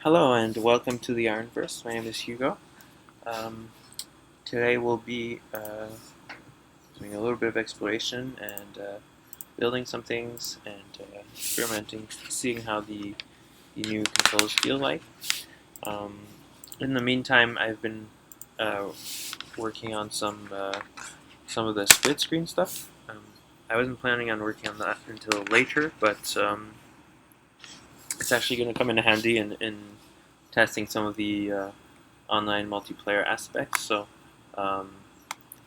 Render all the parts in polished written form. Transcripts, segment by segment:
Hello and welcome to the Ironverse. My name is Hugo. Um, Today we'll be doing a little bit of exploration and building some things and experimenting, seeing how the new controls feel like. Um, in the meantime, I've been uh, working on some of the split screen stuff. I wasn't planning on working on that until later, but it's actually going to come in handy in testing some of the online multiplayer aspects. Um,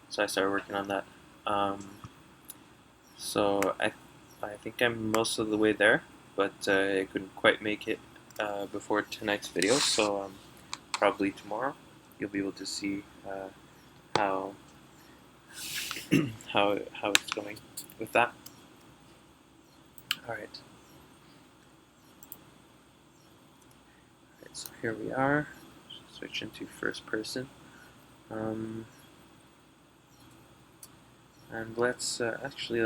so I started working on that. Um, so I think I'm most of the way there, but I couldn't quite make it before tonight's video. So probably tomorrow you'll be able to see how how it's going with that. All right. All right. So here we are. Switch into first person. Um, and let's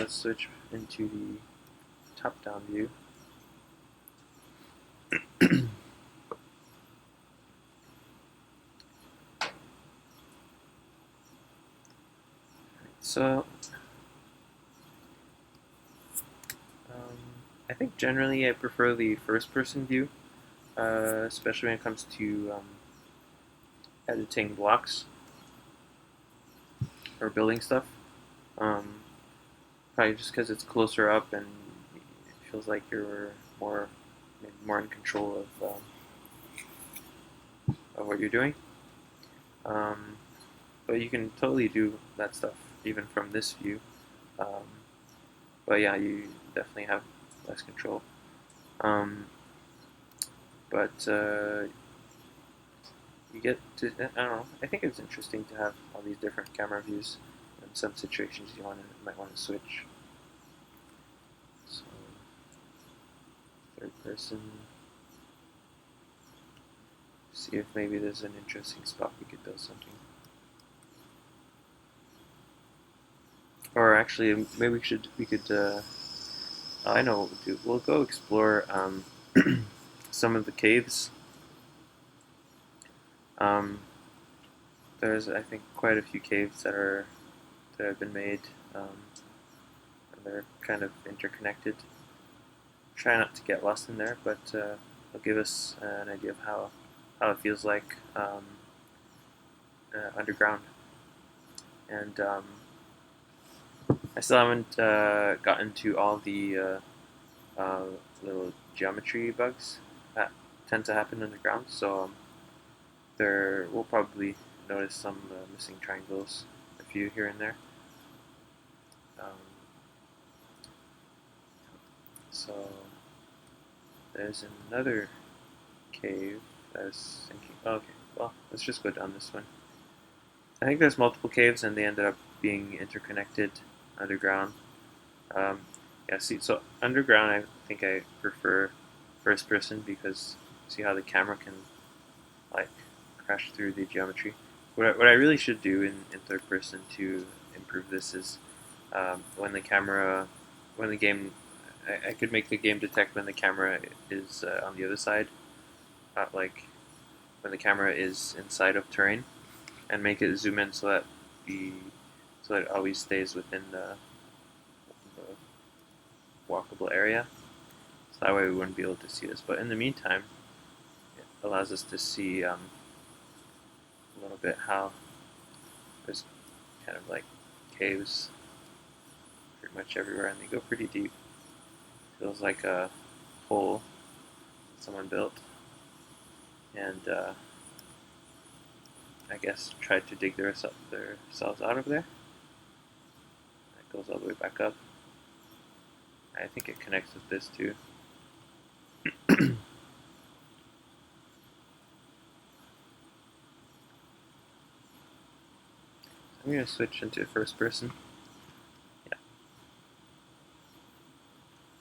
switch into the top-down view. So um, I think generally I prefer the first-person view, especially when it comes to editing blocks or building stuff. Um, Probably just because it's closer up and it feels like you're more maybe more in control of what you're doing. Um, but you can totally do that stuff even from this view. Um, but yeah, you definitely have less control. Um, but you get to, I don't know, I think it's interesting to have all these different camera views. In some situations you might want to switch. So third person, see if maybe there's an interesting spot we could build something. Or actually, maybe we could I know what we'll do. We'll go explore some of the caves. Um, there's, I think, quite a few caves that have been made, and they're kind of interconnected. Try not to get lost in there, but it'll give us an idea of how it feels like underground. And I still haven't gotten to all the uh, little geometry bugs that tend to happen underground. So there we'll probably notice some missing triangles, a few here and there. Um, so there's another cave. I was thinking, oh, okay, well, let's just go down this one. I think there's multiple caves and they ended up being interconnected underground. Um, yeah, see, so underground I think I prefer first person because see how the camera can like crash through the geometry. What I really should do in third person to improve this is when the camera, when the game, I could make the game detect when the camera is on the other side, like when the camera is inside of terrain, and make it zoom in the so that it always stays within the walkable area. So that way we wouldn't be able to see this. But in the meantime, it allows us to see a little bit how there's kind of like caves pretty much everywhere, and they go pretty deep. Feels like a hole someone built, and I guess tried to dig themselves out of there. That goes all the way back up. I think it connects with this too. I'm going to switch into first person. Yeah.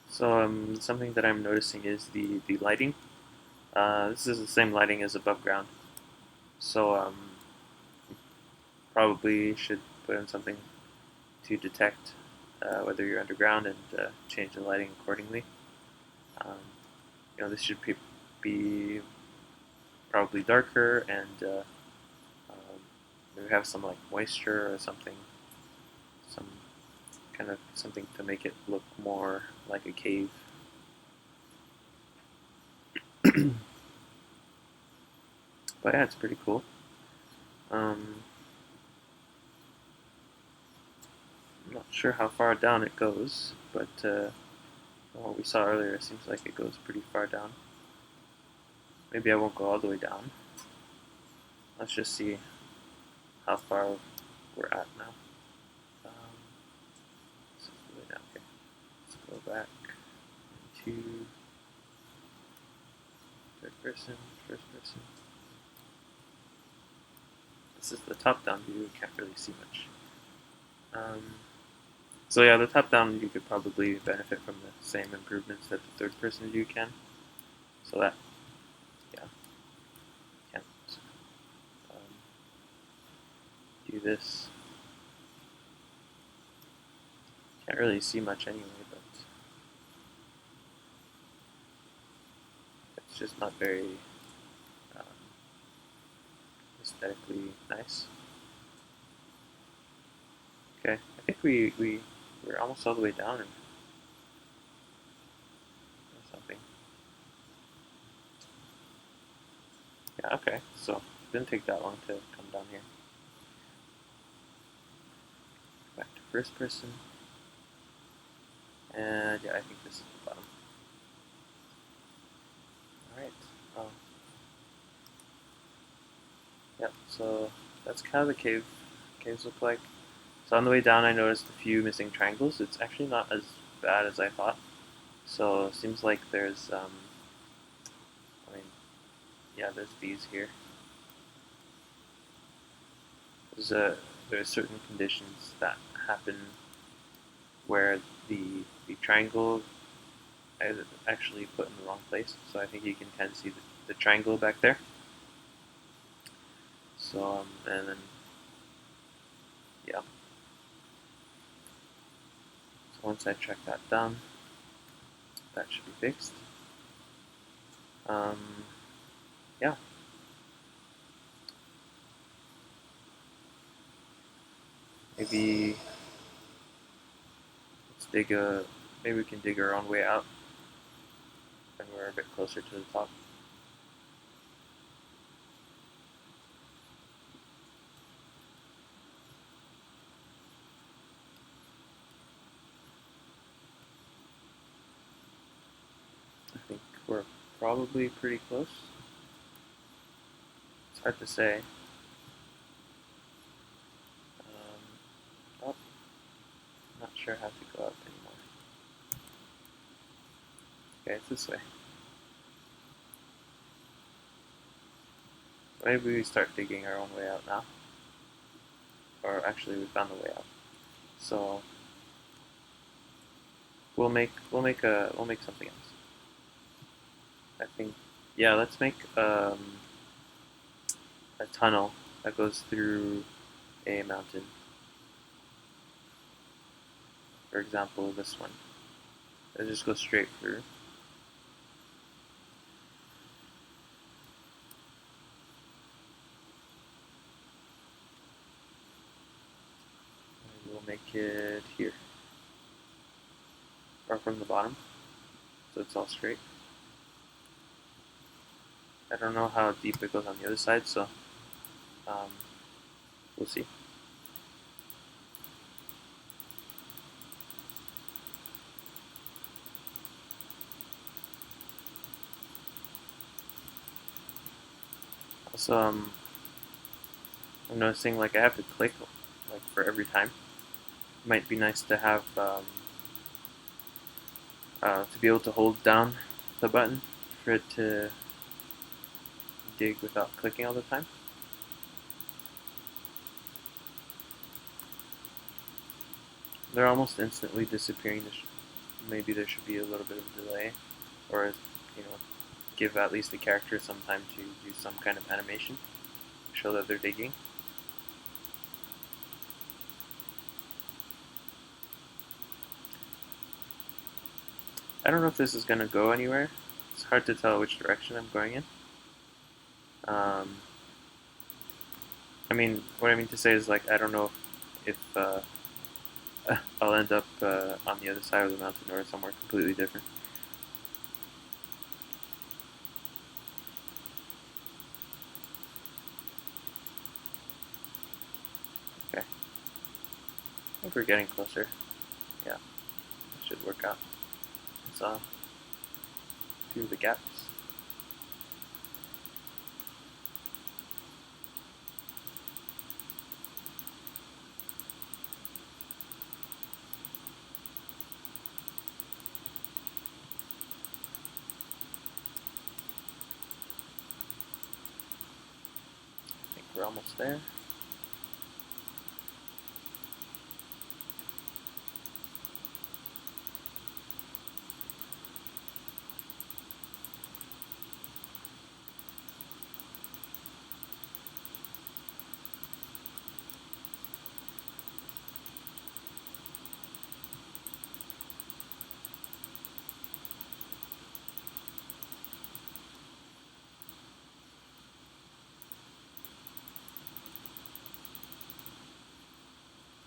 So something that I'm noticing is the lighting. This is the same lighting as above ground. So probably should put in something to detect whether you're underground and change the lighting accordingly. Um, this should be probably darker, and maybe have some like moisture or something, some kind of something to make it look more like a cave. But yeah, it's pretty cool. I'm not sure how far down it goes, but what we saw earlier, it seems like it goes pretty far down. Maybe I won't go all the way down. Let's just see how far we're at now. This is the way down. Okay, let's go back to third person, first person. This is the top-down view. You can't really see much. So yeah, the top-down view could probably benefit from the same improvements that the third-person view can. So that, yeah, can't do this. Can't really see much anyway, but it's just not very aesthetically nice. Okay, I think we're almost all the way down or something. Yeah, okay, so it didn't take that long to come down here. Back to first person. And yeah, I think this is the bottom. Alright. Yep, so that's kind of the caves look like. So on the way down I noticed a few missing triangles. It's actually not as bad as I thought. So it seems like there's I mean, yeah, there's these here. There's certain conditions that happen where the triangle is actually put in the wrong place. So I think you can kind of see the triangle back there. So and then yeah. So once I track that down, that should be fixed. Yeah. Maybe maybe we can dig our own way out when we're a bit closer to the top. I think we're probably pretty close. It's hard to say. Oh, not sure how to go up anymore. Okay, it's this way. Maybe we start digging our own way out now. Or actually, we found the way out. So we'll make something else. I think, yeah, let's make a tunnel that goes through a mountain. For example, this one. It just goes straight through. And we'll make it here. Or from the bottom. So it's all straight. I don't know how deep it goes on the other side, so we'll see. Also, I'm noticing like I have to click like for every time. It might be nice to have to be able to hold down the button for it to dig without clicking all the time. They're almost instantly disappearing. Maybe there should be a little bit of a delay, or give at least the character some time to do some kind of animation, show that they're digging. I don't know if this is going to go anywhere. It's hard to tell which direction I'm going in. I mean, what I mean to say is, like, I don't know if I'll end up on the other side of the mountain or somewhere completely different. Okay, I think we're getting closer. Yeah, it should work out. It's through the gaps. I think we're almost there.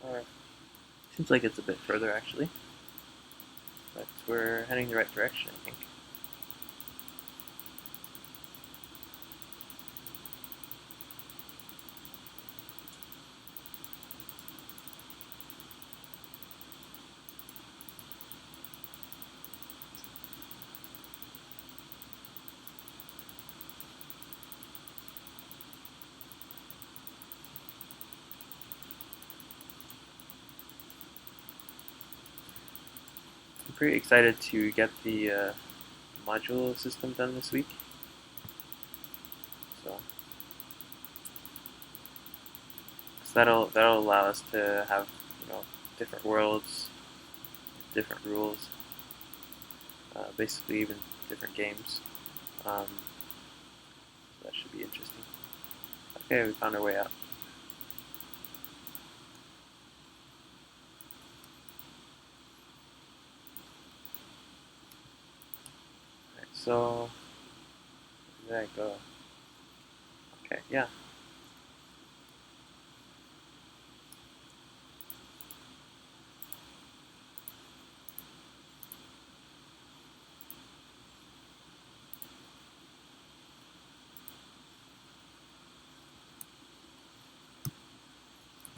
Alright. Seems like it's a bit further actually, but we're heading the right direction, I think. I'm pretty excited to get the module system done this week. So, 'cause that'll allow us to have, different worlds, different rules, basically even different games. Um, that should be interesting. Okay, we found our way out. Alright, so where did I go? Okay, yeah.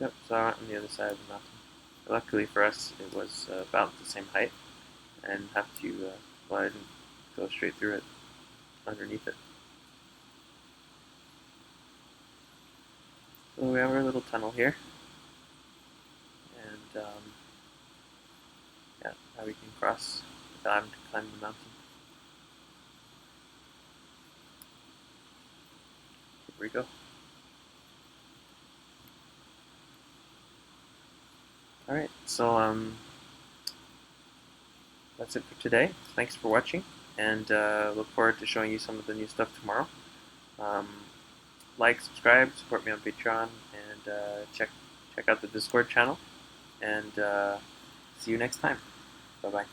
Yep, so I went on the other side of the mountain. Luckily for us, it was about the same height, and have to, well, I didn't go straight through it, underneath it. So we have our little tunnel here, and yeah, now we can cross without having to climb the mountain. Here we go. Alright, so that's it for today. Thanks for watching, and look forward to showing you some of the new stuff tomorrow. Um, like, subscribe, support me on Patreon, and check out the Discord channel. And see you next time. Bye bye.